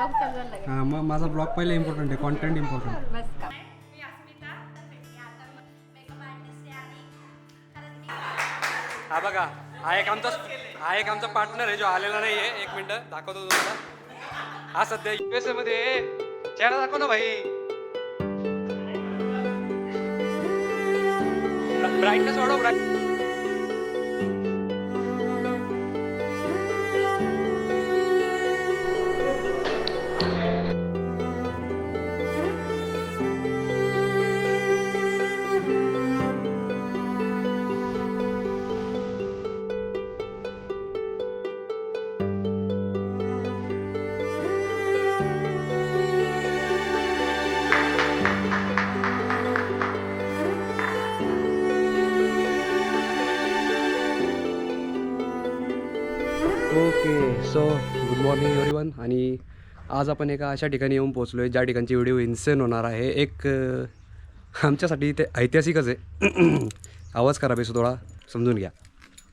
Blog चालू लागेल. हां मग माझा ब्लॉग पहिले इम्पॉर्टंट आहे, कॉन्टेंट इम्पॉर्टंट. बस का. हा बघा, हा एक आमचा पार्टनर आहे जो आलेला नाही आहे. 1 मिनिट दाखवतो तुम्हाला. हा सध्या USA मध्ये आहे. चेहरा दाखव ना भाई. ब्राईटनेस वाढव. Okay so good morning everyone. आणि आज आपण एका अशा ठिकाणी येऊन पोहोचलो आहे ज्या ठिकाणची व्हिडिओ इन्सेन होणार आहे. एक आमच्यासाठी ते ऐतिहासिकच आहे. आवाज खराब आहे सो थोडा समजून घ्या.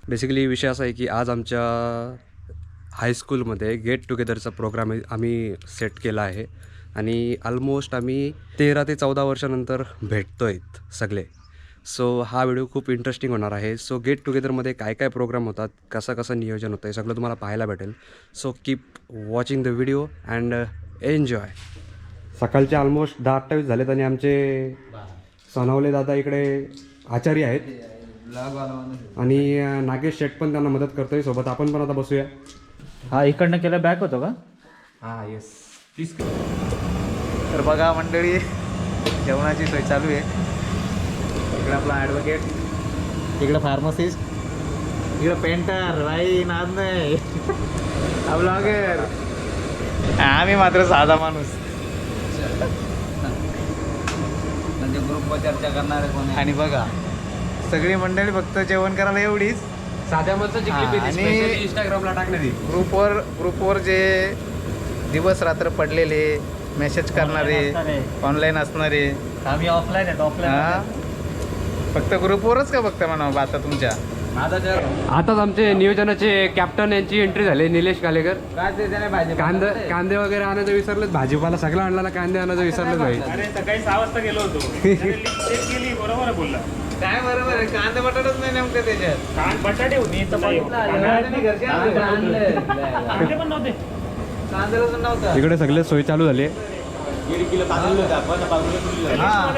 बेसिकली विषय असा आहे की आज आमच्या हायस्कूलमध्ये गेट टुगेदरचा प्रोग्राम आम्ही सेट केला आहे. आणि ऑलमोस्ट आम्ही 13 ते 14 वर्षानंतर भेटतो आहेत सगळे. सो हा व्हिडिओ खूप इंटरेस्टिंग होणार आहे. सो गेट टुगेदरमध्ये काय काय प्रोग्राम होतात, कसं नियोजन होतं, हे सगळं तुम्हाला पाहायला भेटेल. So keep watching the video and enjoy. सकाळचे ऑलमोस्ट 10:28 झालेत आणि आमचे सोनावले दादा इकडे आचार्य आहेत आणि नागेश शेट पण त्यांना मदत करतोय सोबत. आपण पण आता बसूया. हा इकडनं केलं बॅक होतो का? हां येस. तर बघा मंडळी, जेवणाची सोय चालू आहे. इकडं आपला ॲडव्होकेट, इकडं फार्मसिस्ट, इकडं पेंटर. भाई नाद नाही. हा ब्लॉगर. आम्ही मात्र साधा माणूस. म्हणजे ग्रुपवर चर्चा करणारे कोण आहे? आणि बघा सगळी मंडळी फक्त जेवण करायला एवढीच. साध्या माणसाची हां, क्लिप आहे, आणि स्पेशली इंस्टाग्रामला टाकण्याची. ग्रुपवर जे दिवस रात्र पडलेले मेसेज करणारे, ऑनलाईन असणारे, आम्ही ऑफलाईन आहेत. हा ऑफलाईन फक्त ग्रुपवरच का बघता म्हणा आता तुमच्या. आताच आमचे नियोजनाचे कॅप्टन यांची एंट्री झाली, निलेश कालेकर. काय ते त्याने भाजी कांदे वगैरे आणायचं विसरलेच, भाजीपाला सगळा आणला, कांदे आणायचं विसरलेच भाई. अरे सकाळी 6 वाजता गेलो होतो. चेक केली, बरोबर बोलला. काय बरोबर आहे, कांदे बटाटच नाही नेमकं त्याच्यात. कान बटाटे होते इथं बाई. कांदे पण नव्हते. कांद्याला पण नव्हता. इकडे सगळे सोय चालू झाली. मध्ये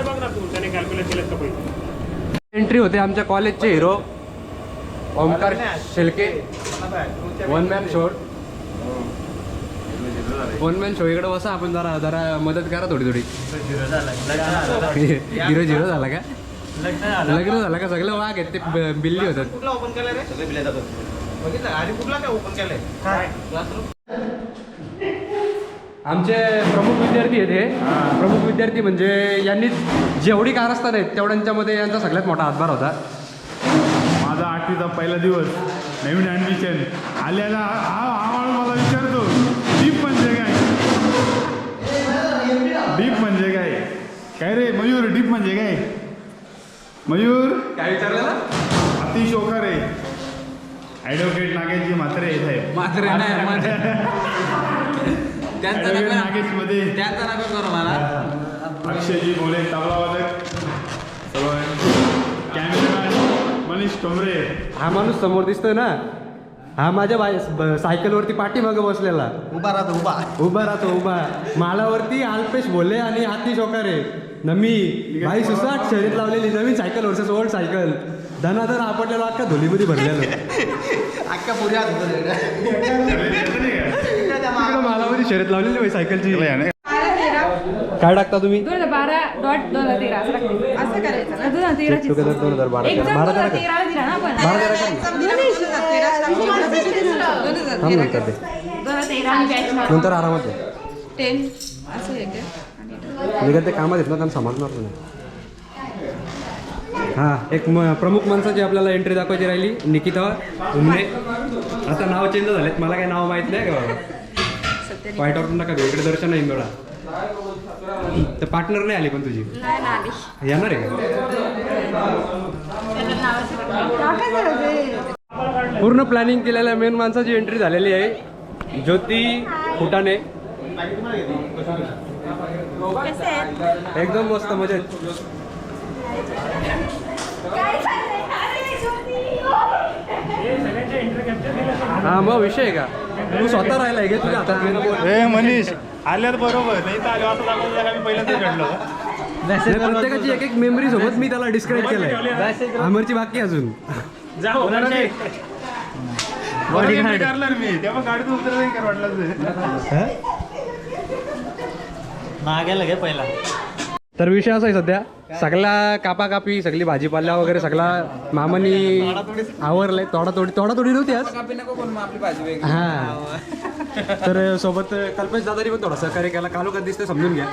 बघ ना तू, त्याने कॅल्क्युलेट केलं का पैसे. एंट्री होते आमच्या कॉलेजचे hero Omkar Shelke. One man show. इकडे बसा, आपण जरा मदत करा थोडी. झिरो झाला का? लग्न झालं का? सगळं वाघ आहेत ते बिल्ली होतात. कुठला ओपन केलं रे? सगळे बिल्ले जातात. बघितलं आधी कुठला काय ओपन केलंय? क्लासरूम. आमचे प्रमुख विद्यार्थी आहेत हे. प्रमुख विद्यार्थी म्हणजे यांनी जेवढी कारस्थान आहेत तेवढ्यांच्यामध्ये यांचा सगळ्यात मोठा हातभार होता. माझा 8वीचा पहिला दिवस, नवीन ॲडमिशन आल्याला हा मला विचारतो डीप म्हणजे काय? डीप म्हणजे काय? काय रे मयूर, डीप म्हणजे काय? मयूर काय विचारलेला? अतिश ओखारे, ॲडव्होकेट नागेशजी म्हात्रे साहेब. मात्र ॲडव्होकेट नागेश मध्ये त्यांचा नका करू मला. अक्षयजी बोले तबला वादक, कॅमेरामॅन मनीष टोमरे. हा माणूस समोर दिसतोय ना, हा माझ्या सायकलवरती पाठीमागं बसलेला. उभा राहतो. मालावरती अल्पेश भोले आणि हाती शोकारे. नमी भाई सुसाट शर्यत लावलेली नवीन सायकल, वर्षाचं ओल्ड सायकल. धनाधन आपटलेला अख्खा धोलीमध्ये भरलेलं. अख्ख्या पुऱ्या मालावरती शर्यत लावलेली भाई सायकलची. काय टाकता तुम्ही? 2012.2013 असं करायचं ना. 2013 2012. नंतर आरामात आहे. 10 असं आहे का? निघत ते कामात येत ना, त्यांना समजणार नाही. हां, एक प्रमुख माणसाची आपल्याला एंट्री दाखवायची राहिली, निकिता उमने. आता नाव चेंज झालेत, मला काही नाव माहीत नाही का बाबा. व्हाईट आउट नका घेऊ, इकडे दर्शन नाही इंदोळा. तर पार्टनर नाही आली पण तुझी? नाही ना आली. येणार आहे का? पूर्ण प्लॅनिंग केलेल्या मेन माणसाची एंट्री झालेली आहे. ज्योती फुटाणे. कसे आहेत? एकदम मस्त मजेत. हा मग विषय आहे का? तू स्वतः राहिलाय गे तुझ्या हातात. ए मनीष आल्यात बरोबर नाही तर आलो असं दाखवलं का मी पहिल्यांदाच घडलो. प्रत्येकाची एक एक मेमरी सोबत मी त्याला डिस्क्राईब केलंय. अमरची बाकी अजून. करणार मी तेव्हा गाडीतून उतर नाही कर वाटलं. मागायला घे पहिला. तर विषय असा आहे सध्या सगळा कापाकापी सगळी भाजीपाला वगैरे सगळा मामानी आवरलंय. तोडातोडी नव्हती आज. हा तर सोबत कल्पेश दादानी पण थोडा सहकार्य केला. कालू का दिसतंय समजून घ्या.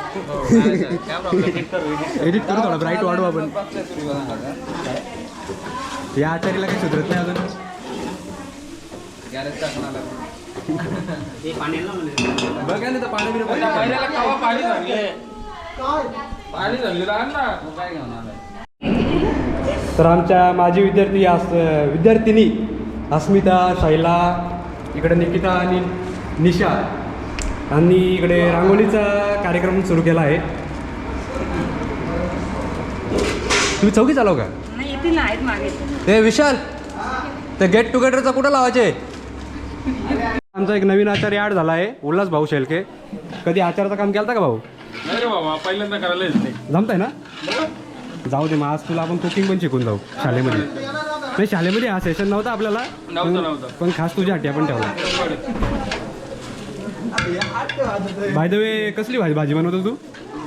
एडिट करू थोडा ब्राईट वाढू आपण. या आचारीला काही सुधरत नाही अजून. बघा ना तर पाणी तर आमच्या माजी विद्यार्थिनी अस्मिता, शैला, इकडे निकिता आणि निशा आणि इकडे रांगोळीचा कार्यक्रम सुरू केला आहे. तुम्ही चौकी चालव का? नाही येतील ना, आहेत मागे. ते विशाल ते गेट टुगेदरचा कुठं लावायचे? आमचा एक नवीन आचार्य ॲड झाला आहे, उल्हास भाऊ शेलके. कधी आचार्याचं काम केलं का भाऊ? नाही रे बाबा, पहिल्यांदा करायला येत नाही. जमतंय ना? जाऊ दे मग आज तुला आपण कुकिंग पण शिकून जाऊ शाळेमध्ये. नाही शाळेमध्ये हा सेशन नव्हता आपल्याला, पण खास तुझ्यासाठी आपण ठेवला. बाय द वे कसली भाजी बनवतो तू?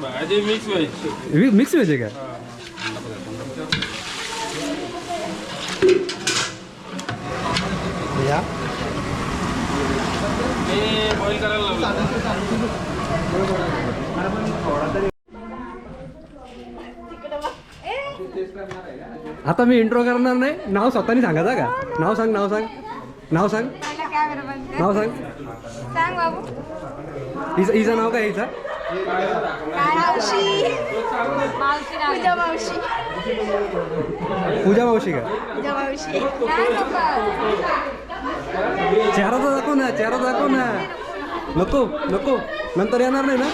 भाजी मिक्स व्हेज. मिक्स व्हेज आहे का? या बॉईल करायला लावलं. आता मी इंट्रो करणार नाही. नाव स्वतःनी सांगायचं का? नाव सांग. नाव सांग. सांग बाबू. हिचं नाव काय? हिचं पूजा मावशी का? चेहरा तर दाखव ना. नको नंतर येणार नाही ना.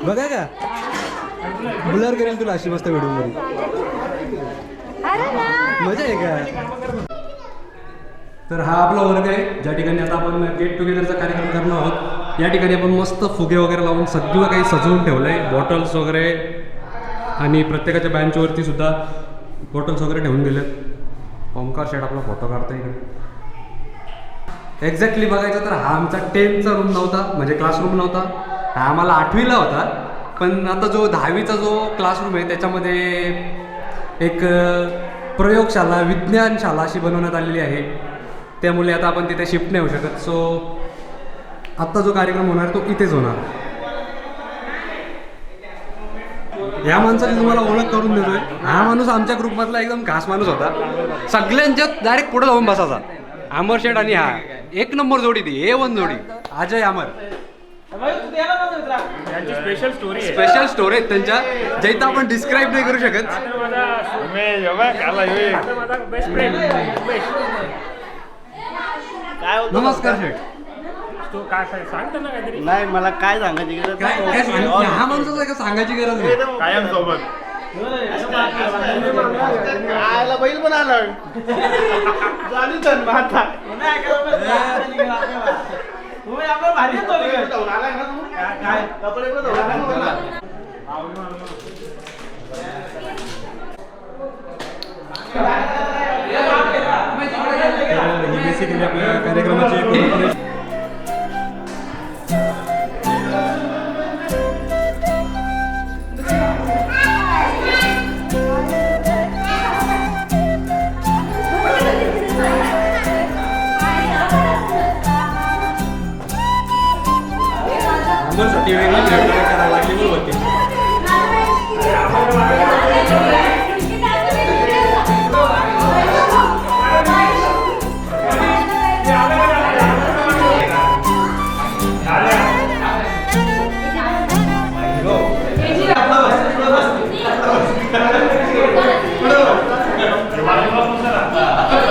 बघा का ब्लर करेल तुला अशी मस्त व्हिडिओ मध्ये. मजा आहे का? तर हा आपला वर्ग आहे ज्या ठिकाणी आता आपण गेट टुगेदरचा कार्यक्रम करणार आहोत. या ठिकाणी आपण मस्त फुगे वगैरे लावून सगळं काही सजवून ठेवलं आहे. बॉटल्स वगैरे आणि प्रत्येकाच्या बेंचवरती सुद्धा बॉटल्स वगैरे ठेवून दिलेत. ओमकार शेठ आपला फोटो काढतो इकडे. एक्झॅक्टली बघायचं तर हा आमचा 10th रूम नव्हता, म्हणजे क्लासरूम नव्हता. हा आम्हाला 8वीला होता. पण आता जो 10वीचा जो क्लासरूम आहे त्याच्यामध्ये एक प्रयोगशाला, विज्ञानशाला अशी बनवण्यात आलेली आहे. त्यामुळे आता आपण तिथे शिफ्ट नाही होऊ शकत. सो आत्ता जो कार्यक्रम होणार तो इथेच होणार. या माणसाची तुम्हाला ओळख करून देतोय. हा माणूस आमच्या ग्रुपमधला एकदम खास माणूस होता. सगळ्यांच्यात डायरेक्ट पुढे जाऊन बसायचा. अमर शेठ आणि हा एक नंबर जोडी ती A1 जोडी. अजय अमर स्पेशल स्टोरी आहे. स्पेशल स्टोरी आहेत त्यांच्या, ज्या आपण डिस्क्राईब नाही करू शकत. माझा बेस्ट फ्रेंड. नमस्कार शेठ. तो काय सांगतो ना काहीतरी. नाही मला काय सांगायची गरज हा माणूस आहे का सांगायची गरज नाही. कायम सोबत आयला बैल पण आला. बेसिकली आपल्या कार्यक्रमाची साठी वेगळी करायला लागली होती.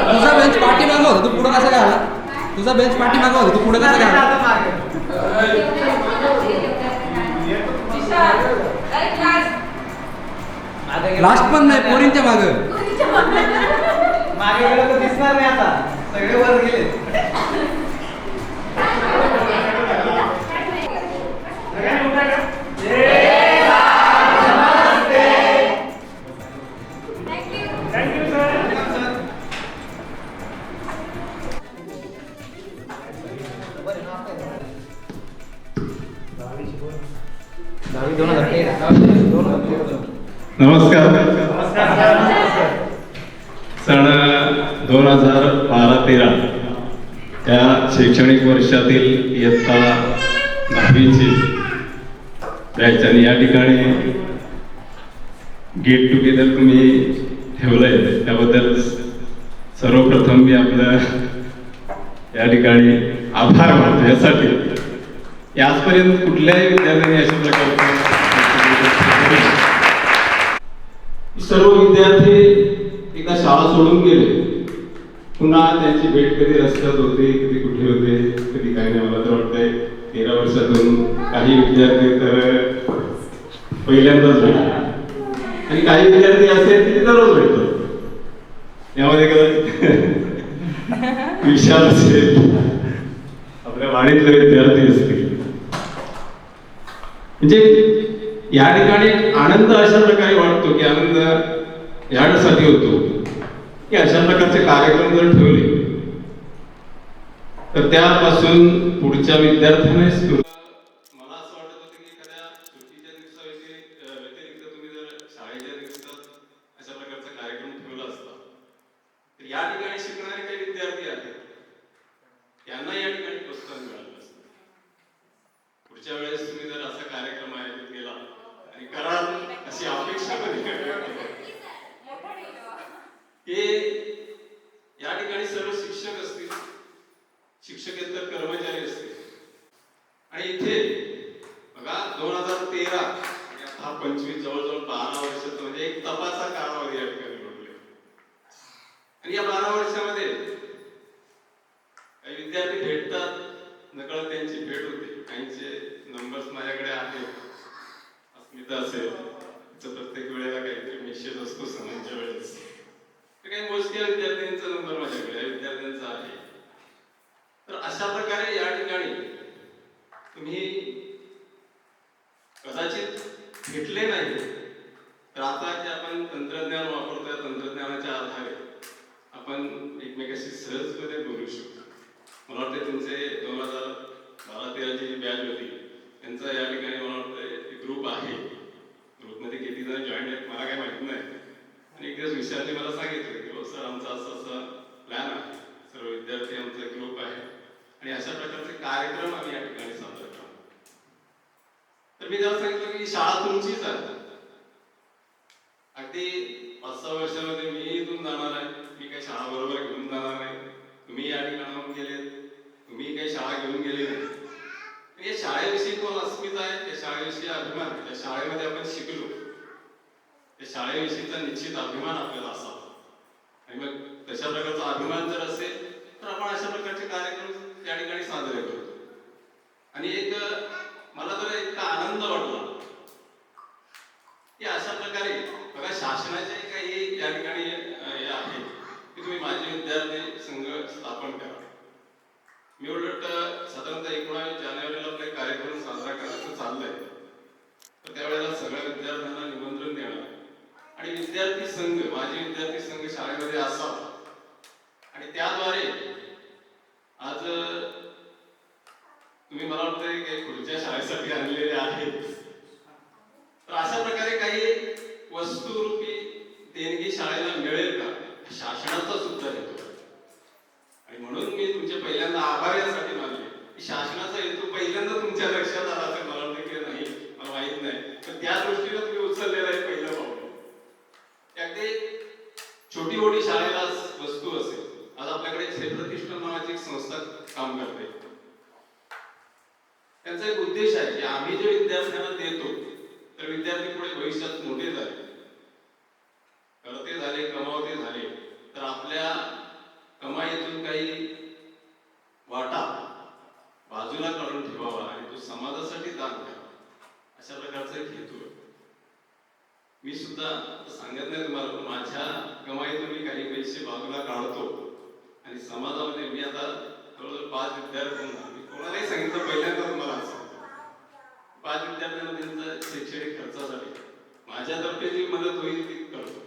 तुझा बेंच पाठीमागं होता, तू पुढं कसं काय आला? तुझा बेंच पाठीमागं होता, तू पुढं कसं काय आला? लास्ट पण नाही, पोरींच्या मागं. मागे गेलं तर दिसणार नाही आता, सगळे वर गेले. Thank you sir. नमस्कार. सन 2012-13 त्या शैक्षणिक वर्षातील इयत्ता 10वीची बॅच आणि या ठिकाणी गेट टुगेदर तुम्ही ठेवलंय त्याबद्दल सर्वप्रथम मी आपलं या ठिकाणी आभार मानतो. यासाठी आजपर्यंत कुठल्याही विद्यार्थ्यांनी अशा प्रकारचे सर्व विद्यार्थी एकदा शाळा सोडून गेले, पुन्हा त्यांची भेट कधी रस्त्यात होते, कधी कुठे होते, कधी काही नाही. मला तर वाटतंय 13 वर्षातून काही विद्यार्थी तर पहिल्यांदाच भेटले आणि काही विद्यार्थी असे आहेत की ते दररोज भेटतात. यामध्ये कदाचित विशाल असेल, आपल्या वाडीतले विद्यार्थी असतील. म्हणजे या ठिकाणी आनंद अशा प्रकारे वाटतो की आनंद यासाठी होतो की अशा प्रकारचे कार्यक्रम जर ठेवले तर त्यापासून पुढच्या विद्यार्थ्यांना मला असं वाटत होतं की एखाद्या सुट्टीच्या व्यतिरिक्त तुम्ही जर शाळेच्या दिवसात अशा प्रकारचा कार्यक्रम ठेवला असता तर या ठिकाणी शिकणारे काही विद्यार्थी आहेत त्यांना या ठिकाणी प्रोत्साहन मिळालं असतं. पुढच्या वेळेस तुम्ही जर असा कार्यक्रम आयोजित केला आणि कराल अशी अपेक्षा की या ठिकाणी सर्व शिक्षक असतील, शिक्षकेतर कर्मचारी असतील आणि इथे बघा 2013 आणि आता 25 जवळजवळ 12 वर्षाचं म्हणजे एक तपासा कालावधी या ठिकाणी घडले. आणि या 12 वर्षामध्ये काही विद्यार्थी भेटतात, नकळत त्यांची भेट होते. काहींचे नंबर्स माझ्याकडे आहेत. अस्मिता असेल, तिचं प्रत्येक वेळेला काहीतरी मेसेज असतो सणांच्या वेळेस. काही मोजक्या विद्यार्थ्यांचा नंबर माझ्याकडे विद्यार्थ्यांचा आहे. तर अशा प्रकारे या ठिकाणी तुम्ही कदाचित भेटले नाही तर आता जे आपण तंत्रज्ञान वापरतोय, तंत्रज्ञानाच्या आधारे आपण एकमेकाशी सहजपणे बोलू शकतो. मला वाटतं तुमचे 2012-13 ची बॅच होती त्यांचा या ठिकाणी मला वाटतं ग्रुप आहे. ग्रुपमध्ये किती जण जॉईन आहेत मला काही माहित नाही. आणि एक दिवस विशालने मला सांगितलं की सर आमचा असं प्लॅन आहे, सर्व विद्यार्थी आमचा ग्रुप आहे आणि अशा प्रकारचे कार्यक्रम आम्ही या ठिकाणी सादर करतो. तर मी त्याला सांगितलं की शाळा तुमचीच आहे. अगदी 5-6 वर्षामध्ये मी इथून जाणार आहे, मी काही शाळा बरोबर घेऊन जाणार नाही. तुम्ही या ठिकाणाहून गेले, तुम्ही काही शाळा घेऊन गेले नाही. या शाळेविषयी तुम्हाला अस्मिता आहे, त्या शाळेविषयी अभिमान, त्या शाळेमध्ये आपण शिकलो, त्या शाळेविषयीचा निश्चित अभिमान आपल्याला असावा. आणि मग तशा प्रकारचा अभिमान जर असेल तर आपण अशा प्रकारचे कार्यक्रम त्या ठिकाणी साजरे करतो. आणि एक मला तर इतका आनंद वाटला की अशा प्रकारे बघा शासनाचे काही या ठिकाणी हे आहे की तुम्ही माझे विद्यार्थी संघ स्थापन करा. मी उलट साधारणतः 19 जानेवारीला आपला कार्यक्रम साजरा करायचं चाललंय. तर त्यावेळेला सगळ्या विद्यार्थ्यांना निमंत्रण देणार आणि विद्यार्थी संघ, माझे विद्यार्थी संघ शाळेमध्ये असावा आणि त्याद्वारे आज तुम्ही मला वाटतं काही पुढच्या शाळेसाठी आणलेले आहेत. तर अशा प्रकारे काही वस्तुरूपी देणगी शाळेला मिळेल का शासनाचा सुद्धा हेतू. आणि म्हणून मी तुमचे पहिल्यांदा आभार यासाठी मानले की शासनाचा हेतू पहिल्यांदा तुमच्या लक्षात आला असेल. मला वाटतं की नाही, मला माहित नाही, तर त्या दृष्टीने तुम्ही उचललेलं आहे पहिलं पाऊल. अगदी छोटी मोठी शाळेला वस्तू असेल. आज आपल्याकडे क्षेत्रप्रतिष्ठान नावाची एक संस्था काम करते. त्यांचा एक उद्देश आहे की आम्ही जे विद्यार्थ्यांना देतो तर विद्यार्थी पुढे भविष्यात मोठे झाले, करते झाले, कमावते झाले तर आपल्या कमाईतून काही वाटा बाजूला काढून ठेवावा आणि तो समाजासाठी दान करावा, अशा प्रकारचा एक हेतू आहे. मी सुद्धा आता सांगत नाही तुम्हाला, पण माझ्या कमाईतून मी काही पैसे बाजूला काढतो आणि समाजामध्ये मी आता जवळजवळ 5 विद्यार्थ्यांना, मी कोणालाही सांगितलं पहिल्यांदा तुम्हाला असं, 5 विद्यार्थ्यांना त्यांचा शैक्षणिक खर्चासाठी माझ्यातर्फे जी मदत होईल ती करतो.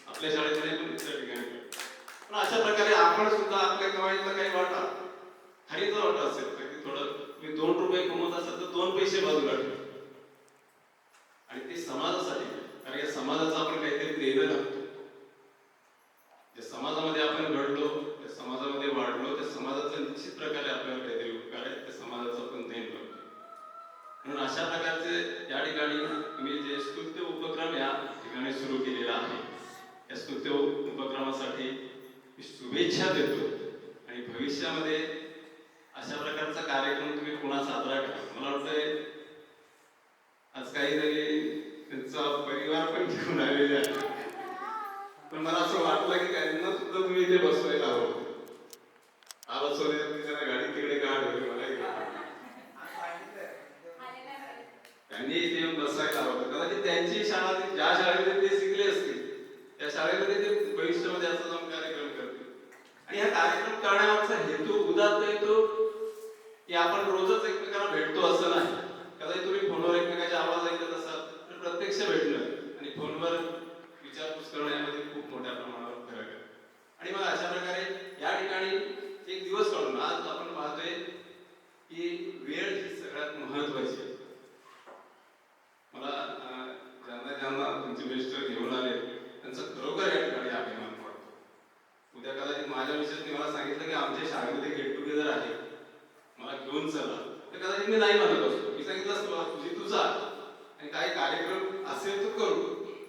आपल्या शाळेमध्ये पण इतर ठिकाणी करतो. पण अशा प्रकारे आपण सुद्धा आपल्या कमाईतला काही वाटा, खालीचा वाटा असेल तर की थोडं तुम्ही 2 रुपये कमवत असाल तर 2 पैसे बाजूला ठेवा आणि ते समाजासाठी, कारण या समाजाचं आपण काहीतरी देणं लागतो. ज्या समाजामध्ये आपण घडलो, त्या समाजामध्ये वाढलो, त्या समाजाचा निश्चित प्रकारे आपल्याला काहीतरी उपकार आहे, त्या समाजाचं आपण देण करतो. म्हणून अशा प्रकारचे या ठिकाणी मी जे स्तुत्य उपक्रम या ठिकाणी सुरू केलेला आहे, या स्तुत्य उपक्रमासाठी मी शुभेच्छा देतो आणि भविष्यामध्ये अशा प्रकारचा कार्यक्रम तुम्ही पुन्हा साजरा करा. मला वाटतंय आज काहीतरी त्यांचा परिवार पण घेऊन आलेले आहे, पण मला असं वाटलं की त्यांना सुद्धा तुम्ही इथे बसवायला हवं. बसवले त्यांना गाडी तिकडे का ठेवली मला त्यांनी इथे येऊन बसायला हवं. कदाचित त्यांची शाळा, ज्या शाळेमध्ये ते शिकले असतील त्या शाळेमध्ये ते भविष्यामध्ये असा जाऊन कार्यक्रम करतील. आणि हा कार्यक्रम करण्यामागचा हेतू उदात्त येतो की आपण रोजच एकमेकांना भेटतो असं नाही. कदाचित तुम्ही फोनवर एकमेकांचे आवाज ऐकत असाल तर प्रत्यक्ष भेटणं आणि फोनवर विचारपूस करणं यामध्ये खूप मोठ्या प्रमाणावर फरक आहे. आणि मग अशा प्रकारे या ठिकाणी एक दिवस काढून आज आपण पाहतोय की वेळ ही सगळ्यात महत्वाची आहे. मला ज्यांना तुमचे मिस्टर घेऊन आले त्यांचा खरोखर या ठिकाणी अभिमान वाटतो. उद्या कदाचित माझ्या मिसेसने मला सांगितलं की आमच्या शाळेमध्ये गेट टुगेदर आहे, मला घेऊन चला, तर कदाचित मी नाही म्हणत असतो. मी सांगितलं असतं तुझी तू जा आणि काही कार्यक्रम असेल तर करू,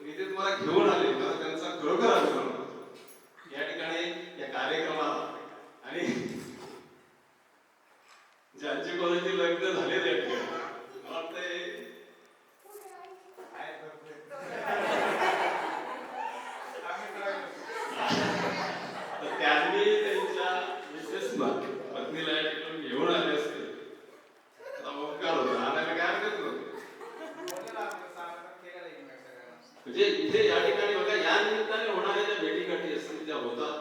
मी ते तुम्हाला घेऊन आले. मला त्यांचा खरोखर अभिमान वाटतो या ठिकाणी या कार्यक्रमाला. आणि ज्यांचे कोणाचे लग्न झाले त्या ठिकाणी मला वाटतंय त्यांनी त्यांच्या मिसेसला, पत्नीला या ठिकाणी घेऊन आले असते तर उपकार होता, आणायला काय हरकत नव्हती. म्हणजे इथे या ठिकाणी बघा, या निमित्ताने होणाऱ्या ज्या भेटीगाठी असतील त्या होतात,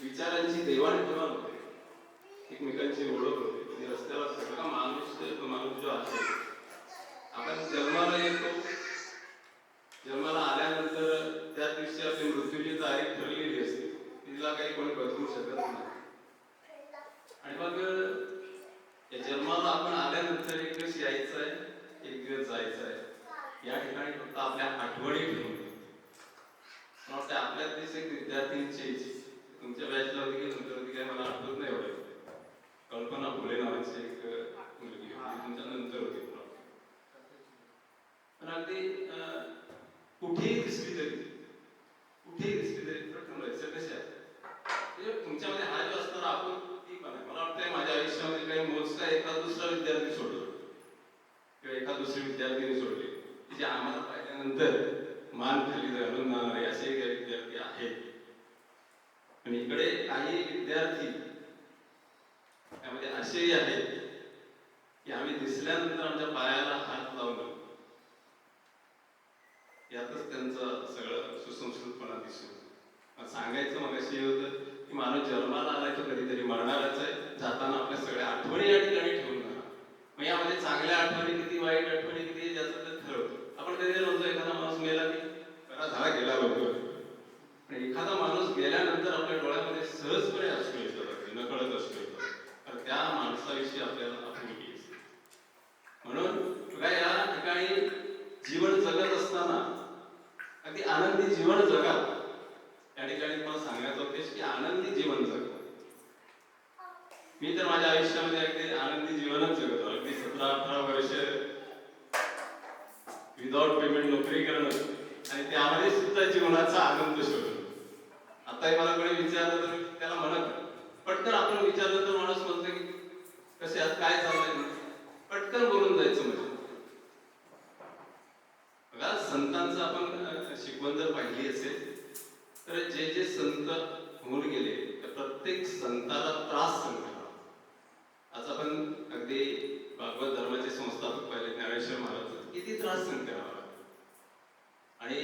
विचारांची देवाणघेवाण होते, एकमेकांची ओळख होते. रस्त्यावर सगळा माणूस जो आहे, आपण जन्माला येतो, जन्माला आल्यानंतर त्या दिवशी आपली मृत्यूची तारीख ठरलेली असते, तिला काही कोणी बदलू शकत नाही. आणि मग या जन्माला आपण आल्यानंतर एक दिवस यायचं आहे, एक दिवस जायचं आहे. या ठिकाणी फक्त आपल्या आठवणी ठेवून वाटतं. आपल्यात एक विद्यार्थ्यांची तुमच्या बॅचला होती की नंतर होती काय मला आठवत नाही एवढं, कल्पना फुले नावाची एक मुलगी होती, तुमच्या नंतर होती. पण अगदी कुठेही दिसली तरी प्रथम व्हायचं कशा म्हणजे तुमच्यामध्ये हा जो असणारा आपण ती पण आहे. मला वाटतंय माझ्या आयुष्यामध्ये काही मोजका एखादा दुसरा विद्यार्थी सोडला किंवा एखाद दुसरी विद्यार्थिनी सोडली की जे आम्हाला पाहिल्यानंतर मान खाली घालून जाणारे असे काही विद्यार्थी आहेत. आणि इकडे काही विद्यार्थी त्यामध्ये असेही आहेत की आम्ही दिसल्यानंतर आमच्या पायाला हात लावून यातच त्यांचं सगळं सुसंस्कृतपणा दिसून सांगायचं मग अशी होतं की माणूस जन्माला आलाय तो कधीतरी मरणारच आहे, जाताना आपल्या सगळ्या आठवणी या ठिकाणी ठेवून जाणार. मग यामध्ये चांगल्या आठवणी किती, वाईट आठवणी किती, ज्याचं ते ठरवतो. आपण कधी म्हणतो एखादा माणूस मेला की बरा झाला गेला बरोबर, आणि एखादा माणूस गेल्यानंतर आपल्या डोळ्यामध्ये सहजपणे अश्रू येतात, नकळत अश्रू येतात, तर त्या माणसाविषयी आपल्याला आपुलकी असते. म्हणून बघा या ठिकाणी जीवन जगत असताना अगदी आनंदी जीवन जगा. या ठिकाणी मला सांगायचा उद्देश की आनंदी जीवन जगा. मी तर माझ्या आयुष्यामध्ये अगदी आनंदी जीवनच जगतो. अगदी 17-18 वर्ष विदाउट पेमेंट नोकरी करणं आणि त्यामध्ये सुद्धा जीवनाचा आनंद शोधणं. आताही मला कोणी विचारलं तर त्याला म्हणत पटकन आपण विचारलं तर माणूस म्हणतो की कसे आज काय चाललंय, पटकन बोलून जायचं. म्हणजे बघा संतांचं आपण शिकवण जर पाहिली असेल तर जे संत होऊन गेले त्या प्रत्येक संताला त्रास सांगतात. आज आपण त्रास सहन करावा लागतो. आणि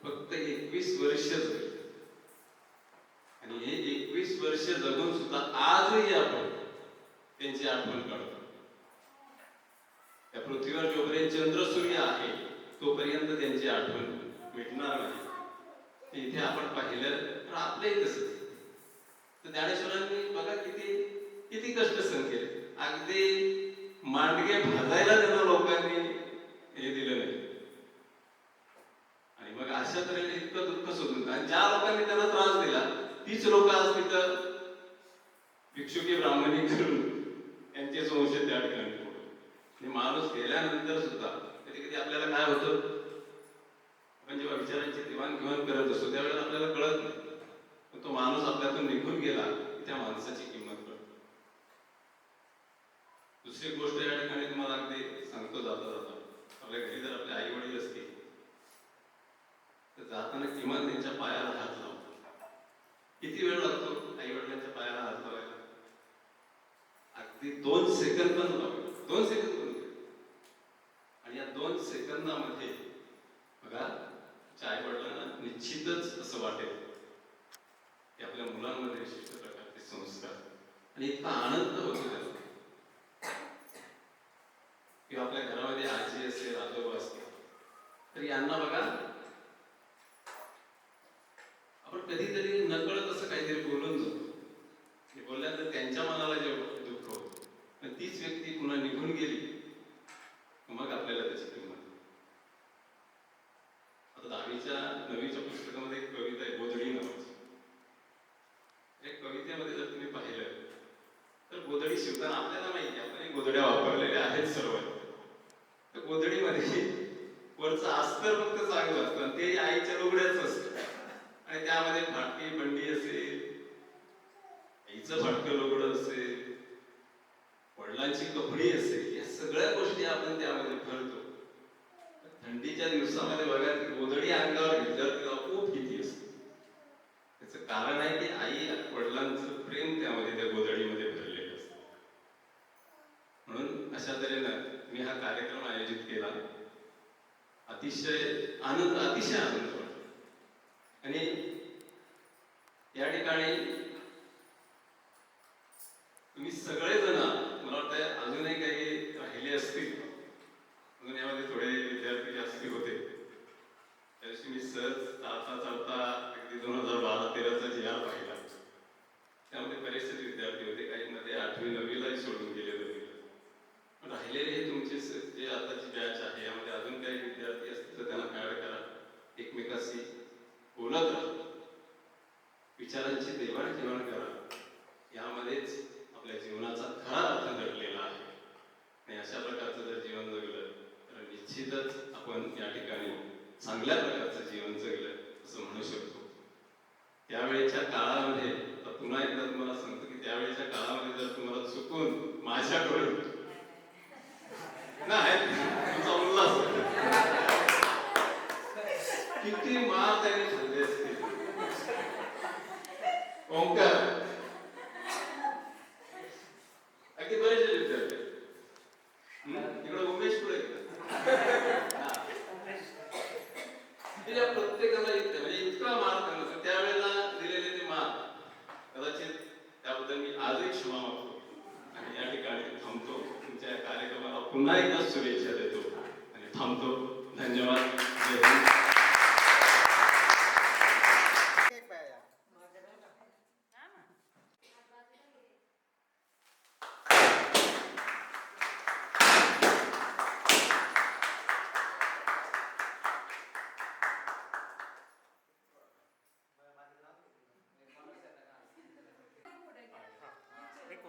फक्त 21 वर्ष जगली. आणि हे 21 वर्ष जगून सुद्धा आजही आपण त्यांची आठवण काढतो. त्या पृथ्वीवर जोपर्यंत चंद्र सूर्य आहे तोपर्यंत त्यांची आठवण मिटणार नाही. इथे आपण पाहिलं तर आपलंही तसंच. तर ज्ञानेश्वरांनी बघा किती किती कष्ट सहन केले. अगदी मांडगे भाजायला त्यांना लोकांनी हे दिलं नाही. आणि मग अशा तऱ्हेने इतकं दुःख शोधून आणि ज्या लोकांनी त्यांना त्रास दिला तीच लोक आज तिथं भिक्षुकी ब्राह्मणी करून यांचे संशय त्या ठिकाणी आणि माणूस गेल्यानंतर सुद्धा कधी कधी आपल्याला काय होतं, आपण जेव्हा विचारांची देवाणघेवाण करत असतो त्यावेळेला आपल्याला कळत नाही, पण तो माणूस आपल्यातून निघून गेला की त्या माणसाची किंमत कळते. दुसरी गोष्ट या ठिकाणी तुम्हाला अगदी सांगतो जाता जाता, आपल्या घरी जर आपले आई वडील असतील तर जाताना किमान त्यांच्या पायाला हात लावतो. किती वेळ लागतो आई वडिलांच्या पायाला हात लावायला? अगदी 2 सेकंद पण लावले. 2 सेकंद पण. आणि या 2 सेकंदामध्ये बघा आई वडिलांना निश्चितच असं वाटेल की आपल्या मुलांमध्ये विशिष्ट प्रकारचे संस्कार आणि इतका आनंद होतो त्याला. किंवा आपल्या घरामध्ये आजी असेल आजोबा असतील तर यांना बघा आपण कधीतरी नकळत असं काहीतरी बोलून जातो. बोलल्यानंतर त्यांच्या मनाला जेव्हा दुःख होतं पण तीच व्यक्ती पुन्हा निघून गेली मग आपल्याला त्याची किंमत. आता 10वीच्या 9वीच्या पुस्तकामध्ये एक कविता आहे गोधडी नावाची. एक कवितेमध्ये जर तुम्ही पाहिलं तर गोधडी शिवताना आपल्याला माहिती आपण गोधड्या वापरलेल्या आहेत सर्व. तर गोधडीमध्ये वरचं अस्तर फक्त चांगलं असतं आणि ते आईच्या लुगड्याच असतं आणि त्यामध्ये फाटकी बंडी असेल, आईचं फाटकं लुगडं असेल, वडिलांची कपडी असेल, या सगळ्या गोष्टी आपण त्यामध्ये भरतो. थंडीच्या दिवसामध्ये बघा गोधडी अंगावर घेतल्यावर तिला खूप भीती असते. त्याचं कारण आहे की आई वडिलांचं प्रेम त्यामध्ये त्या गोधडीमध्ये भरलेलं असतं. म्हणून अशा तऱ्हेनं मी हा कार्यक्रम आयोजित केला. अतिशय आनंद वाटतो. आणि या ठिकाणी तुम्ही सगळेजण मला वाटतं अजूनही काही राहिले असतील, म्हणून यामध्ये थोडे विद्यार्थी जास्ती होते. त्या दिवशी मी सहज चालता अगदी 2012-13चा GR पाहिला. त्यामध्ये बरेचसे विद्यार्थी होते, काही मध्ये 8वी 9वीलाही सोडून गेलेले होते. राहिलेले हे तुमचे जे आताची बॅच आहे यामध्ये अजून काही विद्यार्थी असतील तर त्यांना ऍड करा. एकमेकाशी बोलत राहा, विचारांची देवाणघेवाण करा. यामध्येच आपल्या जीवनाचा खरा अर्थ दडलेला आहे. आणि अशा प्रकारचं जर जीवन जगलं तर निश्चितच आपण या ठिकाणी चांगल्या प्रकारचं जीवन जगलं असं म्हणू शकतो. त्यावेळेच्या काळामध्ये पुन्हा एकदा तुम्हाला सांगतो की त्यावेळेच्या काळामध्ये जर तुम्हाला चुकून माझ्याकडून नाही तुमचा उल्हास किती मार त्यांनी खाल्ले असतील. ओंकार अगदी बरेचसे विद्यार्थी तिकडे उमेश पुढे तिला प्रत्येकाला म्हणजे इतका मार करणार त्यावेळेला दिलेले ते मार कदाचित त्याबद्दल मी आजही क्षमा मागतो आणि या ठिकाणी थांबतो. तुमच्या कार्यक्रमाला पुन्हा एकदा शुभेच्छा देतो आणि थांबतो. धन्यवाद. जय हिंद.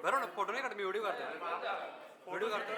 बरोबर ना, फोटो नाही काढतो मी, व्हिडिओ काढतो. व्हिडिओ काढतो.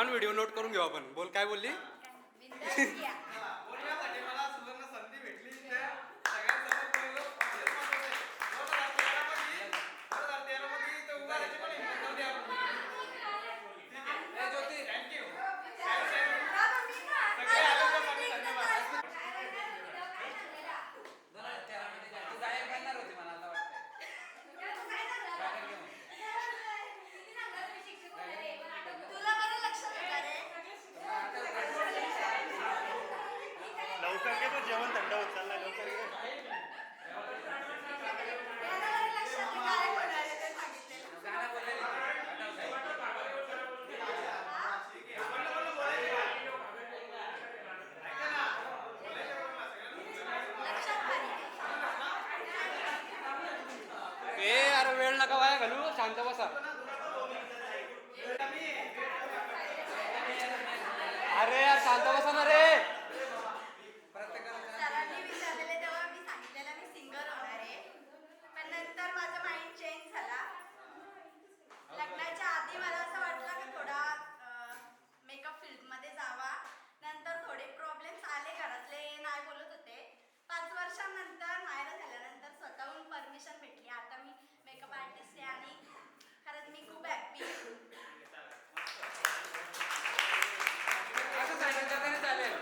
ऑन व्हिडिओ नोट करून घेऊ आपण. बोल काय बोलली. बिंदास घ्या. मला सुवर्ण संधी भेटली इथे. सगळ्यांसमोर बोललो. हेच महत्त्वाचं आहे. 2013 मध्ये इथं उभा राहायची पण हिंमत नव्हती आपली. ठीक आहे. ज्योती, थँक्यू. सगळे आल्याच्यासाठी धन्यवाद. तुला बरं लक्षात आहे का रे? लवकर घे, तो जेवण थंड होत चाललंय. लवकर घे. याला बरं लक्षात आहे काय होणार आहे ते सांगितलेलं. लक्षात आली. अरे वेळ नका वाया घालू. शांत बसा. अरे यार शांत बसा ना रे. सरांनी विचारलेले तेव्हा मी सांगितलेलं मी सिंगर होणार आहे. पण नंतर माझा माइंड चेंज झाला. लग्नाच्या आधी मला असं वाटलं की थोडा मेकअप फील्डमध्ये जावा. नंतर थोडे प्रॉब्लेम्स आले, घरातले नाही बोलत होते. 5 वर्षांनंतर माहेर झाल्यानंतर स्वतःहून परमिशन भेटली. आता मी मेकअप आर्टिस्ट आहे आणि खरंच मी खूप हॅप्पी आहे. असं सांगितलं तरी चालेल.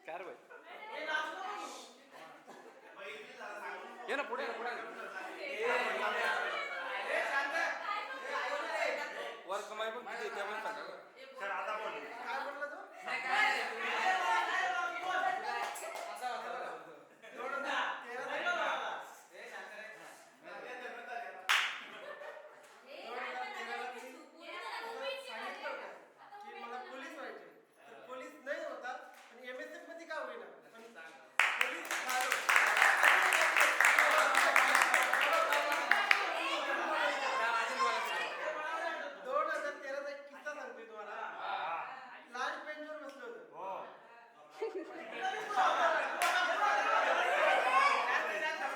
कार भाई ये ना पुढे पुढे वर कमाई पण किती येते आपण सांगा. सर आता बोल. पोलीस व्हायचे. पोलीस नाही होता आणि MSF मध्ये का होईना पण पोलीस झालो. 2013 चा एक किस्सा सांगतोय तुम्हाला. लास्ट बेंचवर बसलो होतो.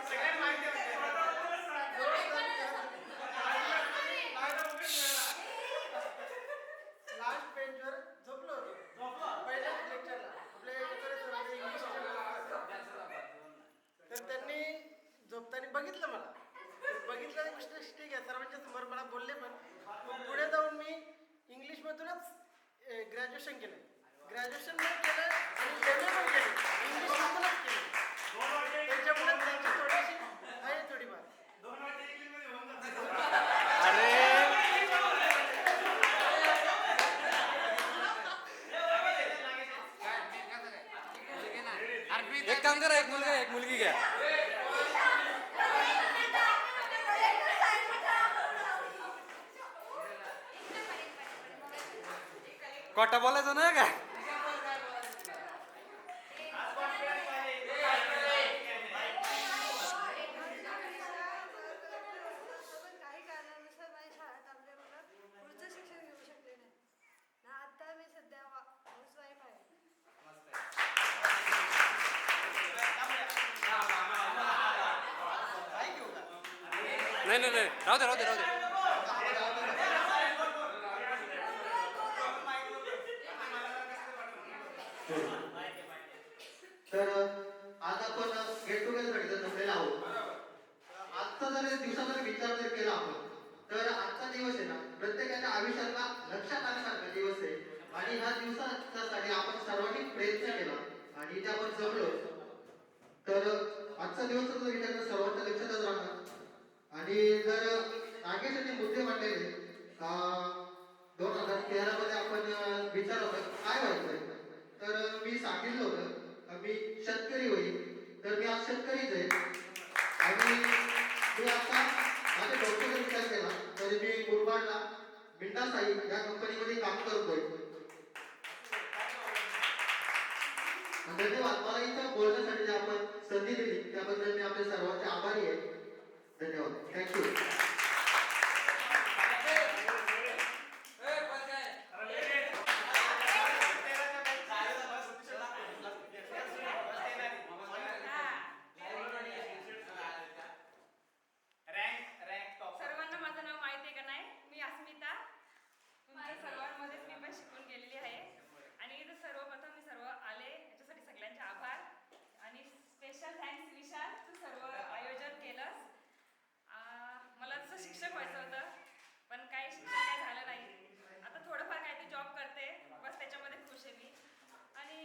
सगळ्यांना माहिती आहे. लास्ट बेंचवर झोपलो होतो. पहिल्या लेक्चरला आपले इंग्लिश तर त्यांनी झोपताना बघितलं मला. बघितलं गोष्ट ठीक आहे, सर्वांच्या समोर मला बोलले पण पुढे जाऊन मी इंग्लिशमधूनच ग्रॅज्युएशन केलं. ग्रॅज्युएशन पण केलं आणि MA पण केलं. इंग्लिशमधूनच केलं. त्याच्यामुळे त्यांची थोडीशी आहे थोडीफार. एक काम करा, एक मुलगा एक मुलगी घ्या. खोटं बोलायचं नाही का. काही कारणानुसार माझी शाळा थांबल्यामुळं पुढचं शिक्षण घेऊ शकले नाही. आता मी सध्या हाऊसवाईफ आहे. नाही नाही नाही राहू दे राहू दे राहू दे. तर आज आपण गेट टुगेदरसाठी जर जमलेलो आहोत. आजचा जर दिवसाचा विचार जर केला आपण तर आजचा दिवस आहे ना प्रत्येकाच्या आयुष्यातला लक्षात आणण्यासारखा दिवस आहे. आणि ह्या दिवसासाठी आपण सर्वांनी प्रयत्न केला आणि इथे आपण जमलो. तर आजचा दिवस जर विचार केला सर्वांच्या लक्षातच राहणार. आणि जर नागेशचे मुद्दे मांडलेले 2013 मध्ये आपण विचार होता काय व्हायचं तर मी सांगितलं होतं मी शेतकरी होईल. तर मी आज शेतकरीच आहे आणि मी आता माझ्या डॉक्टरचा विचार केला तर मी मुरबाडला मिंडा साई या कंपनीमध्ये काम करतोय. धन्यवाद. मला इथं बोलण्यासाठी जी आपण संधी दिली त्याबद्दल मी आपल्या सर्वांचे आभारी आहे. धन्यवाद. थँक्यू. सर्वांना माझं नाव माहिती आहे का नाही? मी अस्मिता. तुमच्या सर्वांमध्येच मी पण शिकून गेलेली आहे. आणि इथं सर्वप्रथम मी सर्व आले याच्यासाठी सगळ्यांचे आभार. आणि स्पेशल थँक्स विशाल, तू सर्व आयोजन केलंस. मला तसं शिक्षक व्हायचं होतं, पण काही शिक्षण काही झालं नाही. आता थोडंफार काय ते जॉब करते, बस त्याच्यामध्ये खुश आहे मी. आणि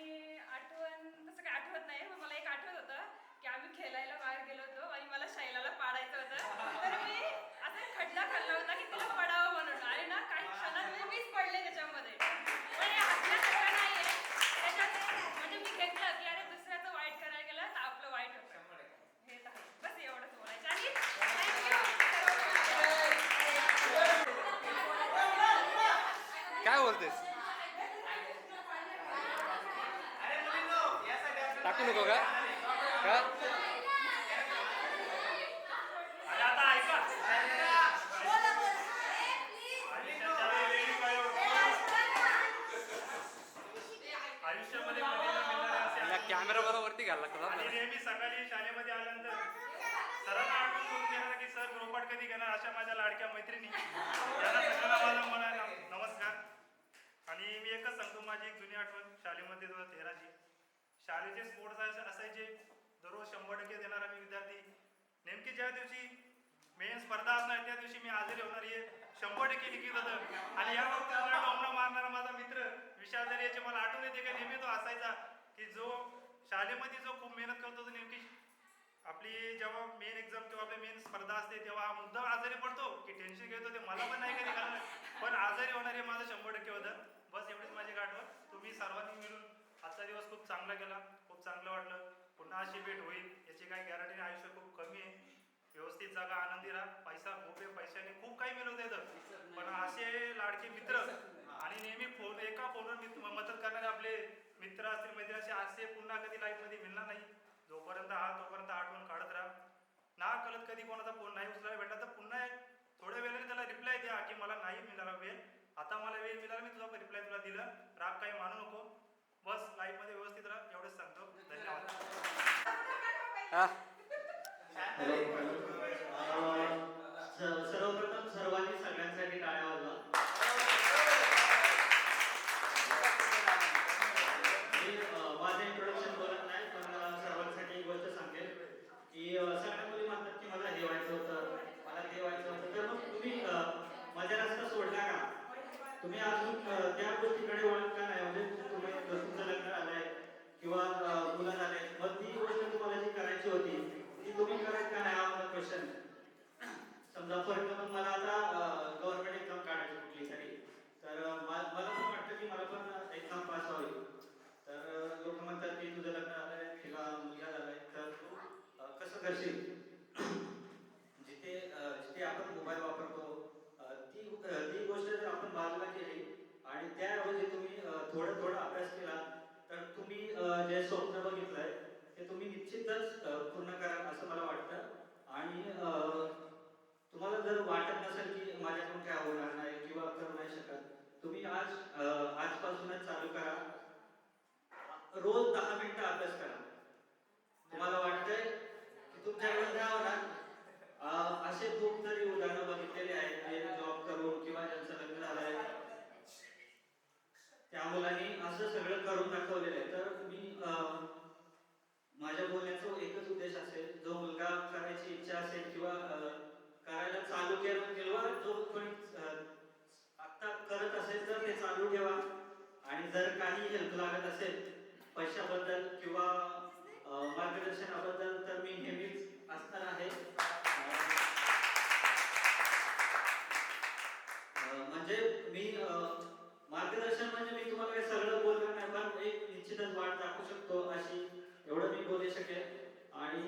आठवण तसं काही आठवत नाही, पण मला एक आठवत होतं की आम्ही खेळायला बाहेर गेलो होतो आणि मला शैलाला पाडायचं होतं. तर मी असं खड्डा खाल्ला होता की तिला पडावं म्हणून. आणि ना काही क्षणात मीच पडले त्याच्यामध्ये. पण हे हसण्यासारखं नाही आहे. त्याच्यात म्हणजे मी घेतलं की अरे दुसऱ्याचं वाईट करायला गेलं तर आपलं वाईट होतं. हे तर आहे. बस एवढंच बोलायचं. आणि काय बोलतेस? टाकू नको का? अरे आता ऐका. आयुष्यामध्ये कधीला मिळणाऱ्या अशा कॅमेरा बरोबरती घाल लागतो आणि नेहमी सकाळी शाळेमध्ये आल्यानंतर सरांना आठवण करून देणार की सर गृहपाठ कधी घेणार अशा माझ्या लाडक्या मैत्रिणी यांना सगळ्यांना माझा म्हणायला नमस्कार. आणि मी एकच सांगतो, माझी एक जुनी आठवण शाळेमध्ये 13ची. शाळेचे स्पोर्ट्स असायचे. दररोज 100% देणारा मी विद्यार्थी. नेमकी ज्या दिवशी मेन स्पर्धा असणार त्या दिवशी मी हजेरी होणार हे 100% लिखित होतं. आणि या बाबतीत मला टोमणा मारणारा माझा मित्र विशाल दरे याची मला आठवण येते का नेहमी तो असायचा की जो शाळेमध्ये जो खूप मेहनत करतो, तो नेमकी आपली जेव्हा मेन एक्झाम किंवा आपली मेन स्पर्धा असते तेव्हा हा मुद्दा आजारी पडतो की टेन्शन घेतो. ते मला पण नाही कधी कळलं, पण आजारी होणार हे माझं 100% होतं. बस एवढीच माझी आठवण. तुम्ही सर्वांनी मिळून आजचा दिवस खूप चांगला गेला, खूप चांगलं वाटलं. पुन्हा अशी भेट होईल याची काही गॅरंटी नाही. आयुष्य खूप कमी आहे. व्यवस्थित जागा, आनंदी राहा. पैसा खूप आहे, पैशाने खूप काही मिळवता येतं, पण असे लाडके मित्र आणि नेहमी एका फोनवर मदत करणारे आपले मित्र असतील, मैत्रिणी असे पुन्हा कधी लाईफमध्ये मिळणार नाही. जोपर्यंत तोपर्यंत आठवण काढत राहा. ना कळत कधी कोणाचा फोन नाही उचलायला भेटला तर पुन्हा थोड्या वेळाने त्याला रिप्लाय द्या की मला नाही मिळाला वेळ, आता मला वेळ मिळाला, मी तुझा रिप्लाय तुला दिला. राग काही मानू नको. बस लाईफमध्ये व्यवस्थित राहा, एवढंच सांगतो. धन्यवाद. सर्वप्रथम सर्वांनी सगळ्यांसाठी टाळ्या वाजवा. मी माझं इंट्रोडक्शन बोलत नाही, पण सर्वांसाठी एक गोष्ट सांगेल की सगळ्या मुली म्हणतात की मला हे व्हायचं होतं, मला ते व्हायचं होतं. तर मग तुम्ही माझ्या रस्ता सोडला का? तुम्ही अजून त्या गोष्टीकडे वळत का नाही? म्हणजे तुम्ही तुमचं लग्न झालंय किंवा मुलं झाले, मग ती गोष्ट तुम्हाला जी करायची होती ती तुम्ही करायचं का नाही? हा माझा क्वेश्चन. समजा फॉर एक्झाम्पल मला आता गव्हर्नमेंट एक्झाम काढायची कुठली तरी, तर मला पण वाटतं की मला पण एक्झाम पास व्हावी. तर लोक म्हणतात की तुझं लग्न झालंय किंवा मुलगा झालाय, तर तू कसं करशील? जिथे जिथे आपण मोबाईल वापरतो ती गोष्ट जर आपण बाजूला केली आणि त्याऐवजी तुम्ही थोडा अभ्यास केला तर तुम्ही जे स्वप्न बघितलंय ते तुम्ही निश्चितच पूर्ण कराल असं मला वाटतं. आणि तुम्हाला जर वाटत नसेल की माझ्याकडून काय होणार नाही किंवा करू नाही शकत, तुम्ही आजपासूनच चालू करा. रोज 10 मिनिटं अभ्यास करा. तुम्हाला वाटतंय की तुमच्याकडून काय होणार? असे खूप जरी उदाहरणं बघितलेले आहेत जे जॉब करून किंवा ज्यांचं लग्न झालंय त्या मुलांनी असं सगळं करून दाखवलेलं आहे. तर मी माझ्या बोलण्याचा एकच उद्देश असेल, जो मुलगा करायची इच्छा असेल किंवा करायला चालू केलं किंवा जो कोणी आता करत असेल तर ते चालू ठेवा. आणि जर काही हेल्प लागत असेल पैशाबद्दल किंवा मार्गदर्शनाबद्दल तर मी नेहमीच असणार आहे. म्हणजे मी मार्गदर्शन म्हणजे मी तुम्हाला काही सगळं बोलणार नाही, पण एक निश्चितच वाट दाखवू शकतो अशी एवढं मी बोलू शकेल. आणि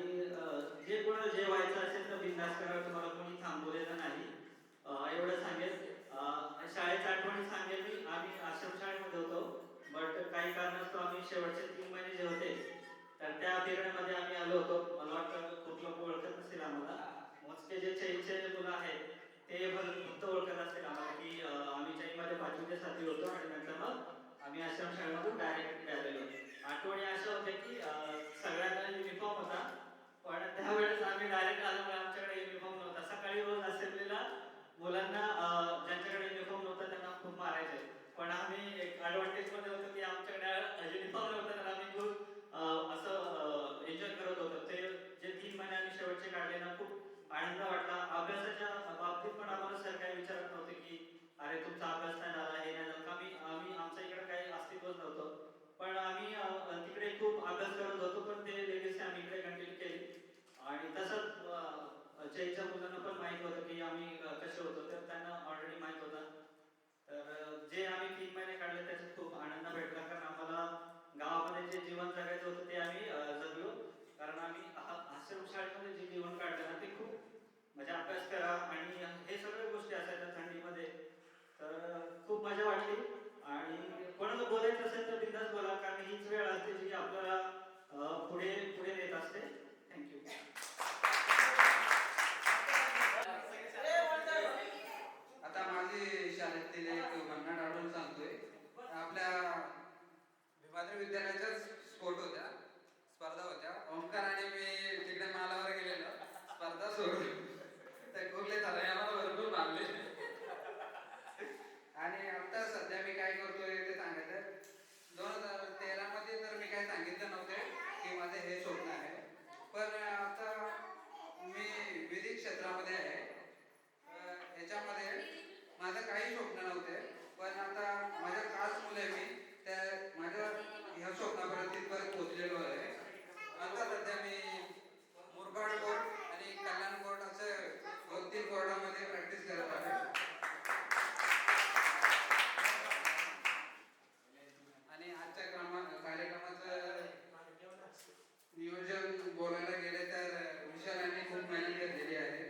जे कोणाला जे व्हायचं असेल तर बिनधास्त करा, तुम्हाला कोणी थांबवलेलं नाही. एवढं सांगेल. शाळेच्या आठवणी सांगेल मी. आम्ही आश्रमशाळेमध्ये होतो, बट काही कारणास्तव आम्ही शेवटचे 3 महिने जे होते तर त्या पिरियडमध्ये आम्ही आलो होतो. मला वाटतं खूप लोक ओळखत नसतील आम्हाला. मोजके जे चैनचे मुलं आहेत ते फक्त ओळखत असतील आम्हाला की आम्ही चैनमध्ये 5वी ते 7वी होतो आणि नंतर मग आम्ही आश्रम शाळेमधून डायरेक्ट गेलेलो. आठवणी अशा होत्या की सगळ्यांना युनिफॉर्म होता, पण त्यावेळेस आम्ही डायरेक्ट आल्यामुळे आमच्याकडे युनिफॉर्म नव्हता. सकाळी रोज असेंब्लीला मुलांना ज्यांच्याकडे युनिफॉर्म नव्हता त्यांना खूप मारायचे, पण आम्ही एक ॲडव्हान्टेज मध्ये होतो की आमच्याकडे युनिफॉर्म नव्हता तर आम्ही खूप असं एन्जॉय करत होतो. ते जे 3 महिने आम्ही शेवटचे काढले ना खूप आनंद वाटला. अभ्यासाच्या बाबतीत पण आम्हाला सर काही विचारत नव्हते की अरे तुमचा अभ्यास नाही झाला, हे नाही झालं. आम्ही आमच्या इकडे काही अस्तित्वच नव्हतं, पण आम्ही तिकडे खूप अभ्यास करत होतो. पण ते लेगेसी आम्ही इकडे कंटिन्यू केली आणि तसंच जयच्या मुलांना पण माहीत होतं की आम्ही कसे होतो, तर त्यांना ऑलरेडी माहीत होतं. तर जे आम्ही 3 महिने काढले त्याच्यात खूप आनंद भेटला, कारण आम्हाला गावामध्ये जे जीवन जगायचं होतं ते आम्ही जगलो. कारण आम्ही आश्रम शाळेमध्ये जे जीवन काढलं ना ते खूप म्हणजे अभ्यास करा आणि हे सगळ्या गोष्टी असायच्या थंडीमध्ये, तर खूप मजा वाटली. आणि कोणाला बोलायचं असेल तर बिंदास बोला, कारण हीच वेळ असते जी आपल्याला पुढे पुढे नेत असते. थँक्यू. आता माझी शाळेतील एक भन्नाट आढळून सांगतोय. आपल्या भीमाद्री विद्यालयाच्याच स्पोर्ट होत्या, स्पर्धा होत्या. ओंकार आणि मी तिकडे मालावर गेलेलो, स्पर्धा सोडून त्या कुर्ले झाले आम्हाला भरपूर मारले. आणि आता सध्या मी काय करतोय ते सांगायचं. 2013 मध्ये तर मी काय सांगितलं नव्हते की माझे हे स्वप्न आहे, पण आता मी विधी क्षेत्रामध्ये आहे. याच्यामध्ये माझं काही स्वप्न नव्हते, पण आता माझ्या खास मुले मी त्या माझ्या ह्या स्वप्नापर्यंत तिथपर्यंत पोहोचलेलो आहे. आता सध्या मी मुरबाड कोर्ट आणि कल्याण कोर्ट असे 2-3 कोर्टामध्ये प्रॅक्टिस करत आहे. आणि आजच्या कार्यक्रमाचं नियोजन बोलायला गेले तर विशाल यांनी खूप मेहनत घेतलेली आहे.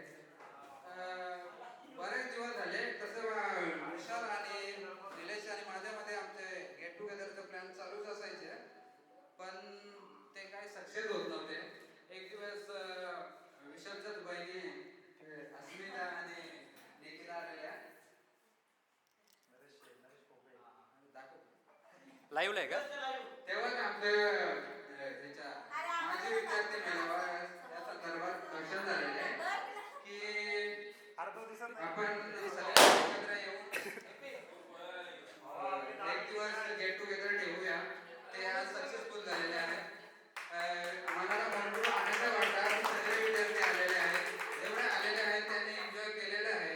बरेच दिवस झाले तसं विशाल आणि निलेश आणि माझ्यामध्ये आमचे गेट टुगेदरचं प्लॅन चालूच असायचे, पण ते काही सक्सेस होत नव्हते. एक दिवस विशालच्याच बहिणी अस्मिता आणि निकिता आलेल्या. लाईव्ह आहे का? तेव्हाच आमचं माझे विद्यार्थी मेळावा या संदर्भात भाषण झालेलं आहे की आपण सगळे एकत्र येऊन एक दिवस गेट टुगेदर ठेवूया. ते आज सक्सेसफुल झालेले आहे. मनाला भरपूर आनंद वाटला की सगळे विद्यार्थी आलेले आहेत. जेवढे आलेले आहेत त्यांनी एन्जॉय केलेलं आहे.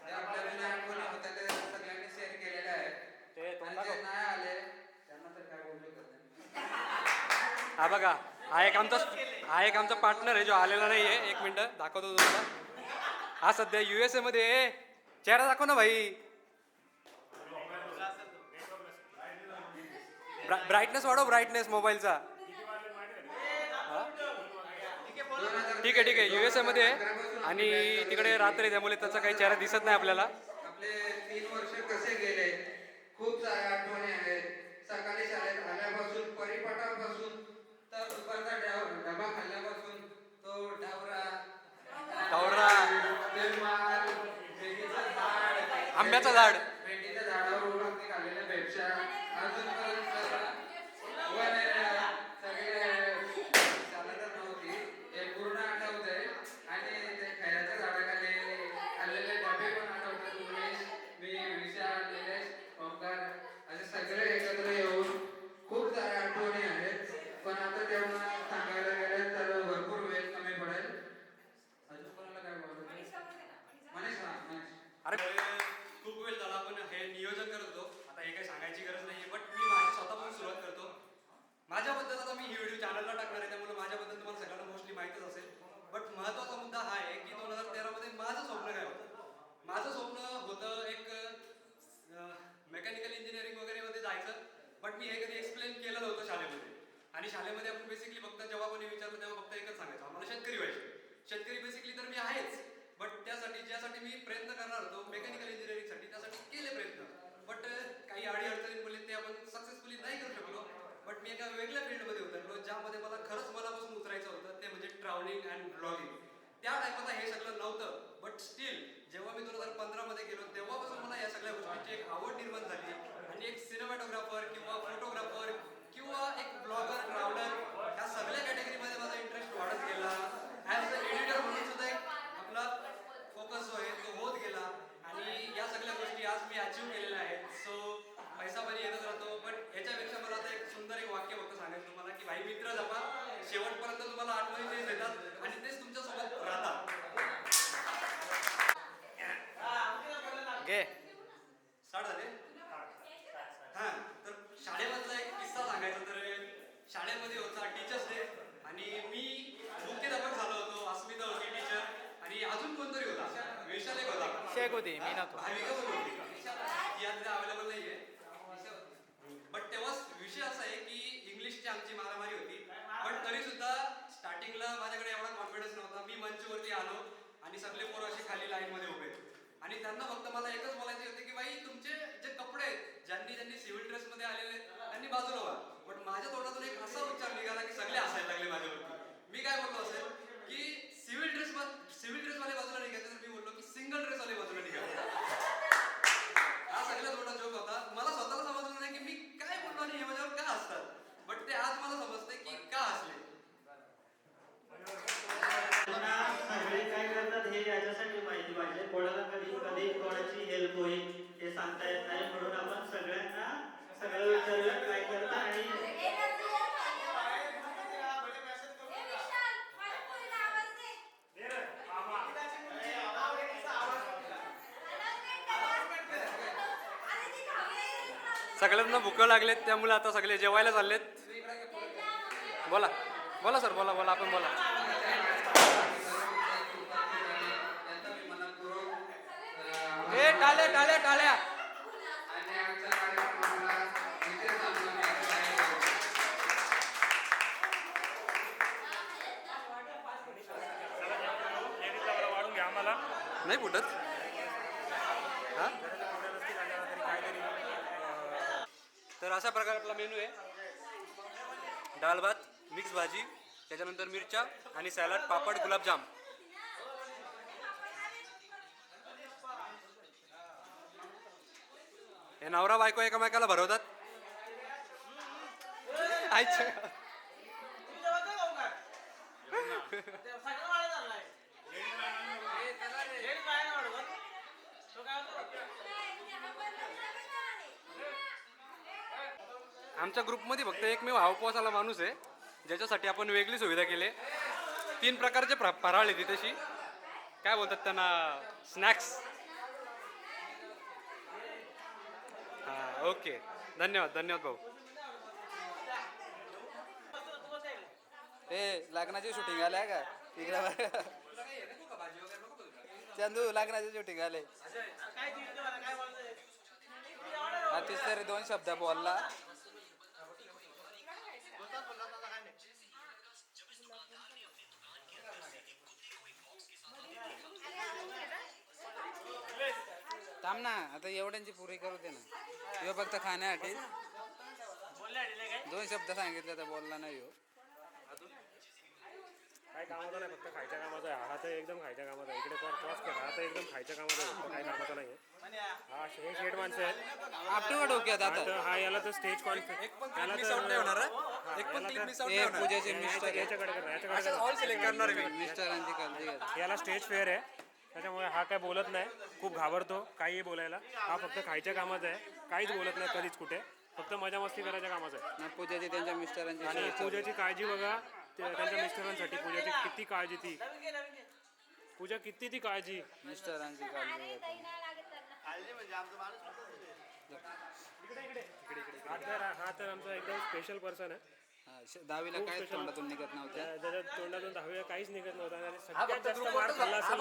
जे आपल्या जुन्या आठवणी होत्या त्या सगळ्यांनी शेअर केलेल्या आहेत. आणि जे नाही आले त्यांना तर काय बोलू शकत नाही. हा बघा, हा एक आमचा पार्टनर आहे जो आलेला नाही आहे. 1 मिनिट दाखवतो तुम्हाला. हा सध्या USA मध्ये आहे. चेहरा दाखव ना भाई. ब्राईटनेस वाढव, ब्राईटनेस मोबाईलचा. ठीक आहे USA मध्ये आहे आणि तिकडे रात्र आहे त्यामुळे त्याचा काही चेहरा दिसत नाही आपल्याला. आपले 3 वर्ष कसे गेले, खूप साऱ्या आठवणी आहेत. सकाळी शाळेत आल्यापासून परिपाठापासून तर दुपारचा डबा खाल्ल्यापासून तो डावरा आंब्याचं झाड, भेंडीच्या झाडावर उडून खाल्लेल्या पेक्षा अजूनपर्यंत सगळे चालतच नव्हती. हे पूर्ण आठवतंय आणि ते खैराच्या झाडाखाली खाल्लेले डबे पण आठवतात. उमेश, मी, विशाल, निलेश, ओंकार असे सगळे एकत्र येऊन खूप साऱ्या आठवणी आहेत. पण आता तेव्हा सांगायला गेलं तर भरपूर वेळ कमी पडेल. अजून कोणाला काय बोलायचं? मनीष. अरे खूप वेळ झाला आपण हे नियोजन करत होतो. आता हे काही सांगायची गरज नाही, बट मी माझ्या स्वतःपासून सुरुवात करतो. माझ्याबद्दल आता मी ही व्हिडिओ चॅनलला टाकणार आहे, त्यामुळे माझ्याबद्दल तुम्हाला सगळ्यांना मोस्टली माहीतच असेल. बट महत्त्वाचा मुद्दा हा आहे की 2013 मध्ये माझं स्वप्न काय होतं. माझं स्वप्न होतं एक मेकॅनिकल इंजिनिअरिंग वगैरे मध्ये जायचं, बट मी हे कधी एक्सप्लेन केलं नव्हतं शाळेमध्ये. आणि शाळेमध्ये आपण बेसिकली फक्त जेव्हा कोणी विचारलं तेव्हा फक्त एकच सांगायचं, आम्हाला शेतकरी व्हायचे. शेतकरी बेसिकली तर मी आहेच, बट ज्यासाठी मी प्रयत्न करणार होतो मेकॅनिकल इंजिनिअरिंगसाठी, त्यासाठी केले प्रयत्न. बट काही अडी अडचणी बोलले ते आपण सक्सेसफुली नाही करू शकलो. बट मी एका वेगळ्या फील्डमध्ये होतो त्या टाइमाला हे सगळं नव्हतं, बट स्टील जेव्हा मी 2015 मध्ये गेलो तेव्हापासून मला या सगळ्या गोष्टींची एक आवड निर्माण झाली आणि एक सिनेमॅटोग्राफर किंवा फोटोग्राफर किंवा एक ब्लॉगर ट्रॅव्हलर ह्या सगळ्या कॅटेगरीमध्ये माझा इंटरेस्ट वाढत गेला. ॲज अ एडिटर म्हणून सुद्धा एक आपला फोकस जो आहे तो होत गेला आणि या सगळ्या गोष्टी आज मी अचीव केलेल्या आहेत. सो पैसा पाणी येतच राहतो, बट याच्यापेक्षा मला आता एक सुंदर एक वाक्य फक्त सांगायचं तुम्हाला की भाई मित्र जपा, शेवटपर्यंत तुम्हाला आठवणी तेच देतात आणि तेच तुमच्यासोबत राहतात. घे स्टार्ट झाले. हां, तर शाळेमधला एक किस्सा सांगायचा तर शाळेमध्ये होता टीचर्स डे आणि मी मुख्याध्यापक झालो होतो. अस्मिता होती टीचर आणि अजून कोणतरी होता, वैशाली होता, शेक होती मी नव्हतो. भाविका पण होती, ती आता अवेलेबल नाहीये. बट तेव्हा विषय असा आहे की इंग्लिशची आमची मारामारी होती, बट तरी सुद्धा स्टार्टिंगला माझ्याकडे एवढा कॉन्फिडन्स नव्हता. मी मंचवरती आलो आणि सगळे पोरं असे खाली लाईनमध्ये उभे आणि त्यांना फक्त मला एकच बोलायचे होते की बाई तुमचे जे कपडे आहेत, ज्यांनी सिव्हिल ड्रेसमध्ये आलेले त्यांनी बाजूला व्हा. बट माझ्या तोंडातून एक असा उच्चार निघाला की सगळे हसायला लागले माझ्यावरती. मी काय बोललो असेल की सिव्हिल ड्रेसवाले बाजूला निघायचे, तर मी बोललो की सिंगल ड्रेसवाले बाजूला निघाले. हा सगळ्यात मोठा जोक होता. मला स्वतःला समजलं नाही की मी काय बोललो आणि हे माझ्यावर का हसतात, बट ते आज मला समजते की का हसले. त्यांना सगळे काय करतात हे याच्यासाठी माहिती पाहिजे. कोणाला कधी कधी कोणाची हेल्प होईल हे सांगता येत नाही, म्हणून आपण सगळ्यांना सगळं विचारूया काय करता आणि सगळ्यांना भुकं लागलेत त्यामुळे आता सगळे जेवायला चाललेत. बोला बोला सर, बोला बोला, आपण बोला. ए टाळ्या टाळ्या टाळ्या. आणि आमच्या कार्यक्रमाला इथे थांबण्यात आहे. वाढून घ्या आम्हाला. नाही फुटत. हा, तर अशा प्रकारे आपला मेनू आहे. डाळ भात, मिक्स भाजी, त्याच्यानंतर मिरच्या आणि सॅलड, पापड, गुलाबजाम. हे नवरा बायको एकामेकाला भरवतात. आमच्या ग्रुपमध्ये फक्त एकमेव हावपासाला माणूस आहे ज्याच्यासाठी आपण वेगळी सुविधा केली. 3 प्रकारचे फराळ आहे तशी, काय बोलतात त्यांना, स्नॅक्स. हां, ओके, धन्यवाद धन्यवाद भाऊ. ए लग्नाची शूटिंग आल्या का इकडे? चंदू लग्नाची शूटिंग आले. आतिश तरी 2 शब्द बोलला. थांब ना, आता एवढ्यांची पुरी करू दे ना. ह्यो फक्त खाण्यासाठी 2 शब्द सांगितले तर बोलला नाही ह्यो. काय कामाचा नाही, फक्त खायच्या कामाचा आहे. हा तर एकदम खायच्या कामाचा आहे. इकडे क्रॉस करा, हा तर एकदम खायच्या कामाचा आहे, काय कामाचा नाही. हा हे शेड माणसं आहेत. आपटू डोक्यात आता. हा याला तर स्टेज कॉन्फरन्स याला पूजेचे मिस्टर मिस्टरांची काळजी घ्या. याला स्टेज फेअर आहे, त्याच्यामुळे हा काय बोलत नाही, खूप घाबरतो काहीही बोलायला. हा फक्त खायच्या कामाचा आहे, काहीच बोलत नाही कधीच कुठे, फक्त मजा मस्ती करायच्या कामाचा आहे. पूजाची त्यांच्या मिस्टरांची आणि पूजाची काळजी बघा, त्यांच्या मिस्टरांसाठी पूजाची किती काळजी, ती पूजा किती ती काळजी, मिस्टरांची काळजी घ्या. हा तर आमचा एकदम स्पेशल पर्सन आहे. 10वीला काय तोंडातून निघत नव्हतं, त्याच्या तोंडातून 10वीला काहीच निघत नव्हतं. आणि सगळ्यात जास्त मार खाल्ला असेल,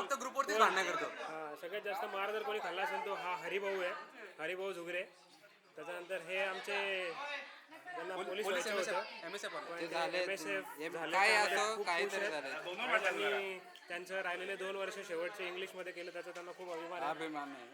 हा सगळ्यात जास्त मार जर कोणी खाल्ला असेल तो हा हरिभाऊ आहे, हरिभाऊ झुगरे. त्याच्यानंतर हे आमचे ज्यांना पोलीस व्हायचं होतं, ते झाले MSF झाले, काय त्यामध्ये असो खूप काय खुश तरी आहेत. झाले. आणि त्यांनी त्यांचं राहिलेले 2 वर्ष शेवटचे इंग्लिशमध्ये केलं, त्याचा त्यांना खूप अभिमान आहे. अभिमान आहे.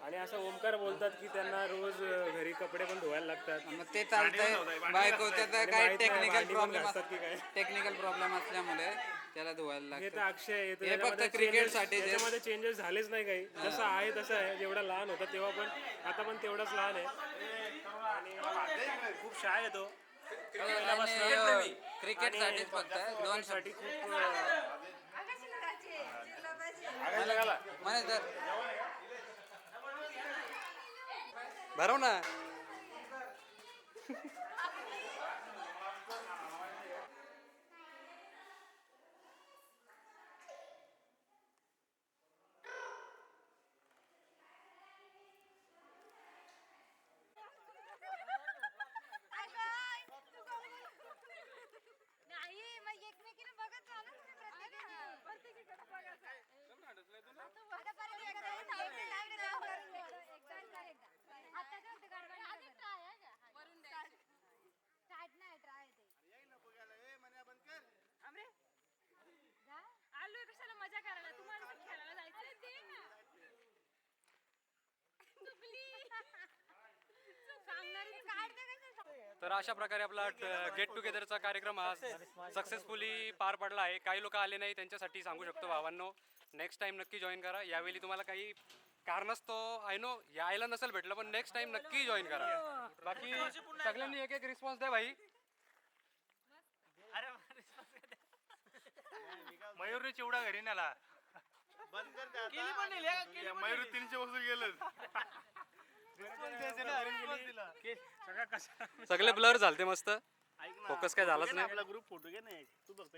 आणि असं ओमकार बोलतात की त्यांना रोज घरी कपडे पण धुवायला लागतात. मग ते चालतंय बायकोचं तर आणि काय माहित नाही, टेक्निकल भांडी पण प्रॉब्लेम घासतात की काय. टेक्निकल प्रॉब्लेम असल्यामुळे त्याला धुवायला हे तर लागतं. अक्षय आहे, तर हे फक्त त्याच्यामध्ये क्रिकेटसाठी changes- त्याच्यामध्ये चेंजेस झालेच नाही काही. जसं आहे तसं आहे. जेवढा लहान होता तेव्हा पण आता पण तेवढाच लहान आहे आणि खूप शाय येतो क्रिकेटसाठीच फक्त दोन साठी खूप म्हणे तर भरव ना. नाही मग एकमेकीने बघत राहा ना तुम्ही प्रत्येकीकडे बघायचं. आता परत आता काय होतं गाडवा आधी ट्राय आहे का वरून द्यायचं स्टार्ट नाही ट्राय ते अमरे आलोय कशाला मजा करायला, तुम्हाला पण खेळायला जायचं दे ना. सांगणारी काढते कसं तर अशा प्रकारे आपला गेट टुगेदरचा कार्यक्रम हा सक्सेसफुली पार पडला आहे. काही लोक आले नाही त्यांच्यासाठी सांगू शकतो भावांनो, नेक्स्ट टाइम नक्की जॉईन करा. यावेळी तुम्हाला काही कारणास्तव आय नो यायला नसेल भेटलं, पण नेक्स्ट टाइम नक्की जॉईन करा. बाकी सगळ्यांनी एक एक रिस्पॉन्स द्या भाई. मयूरने चिवडा घरी नेला. मयूर 300 वसूल गेलं. सगळे ब्लर झालते मस्त, फोकस काय झालाच नाही. ग्रुप फोटो घे ना.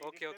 Okay okay.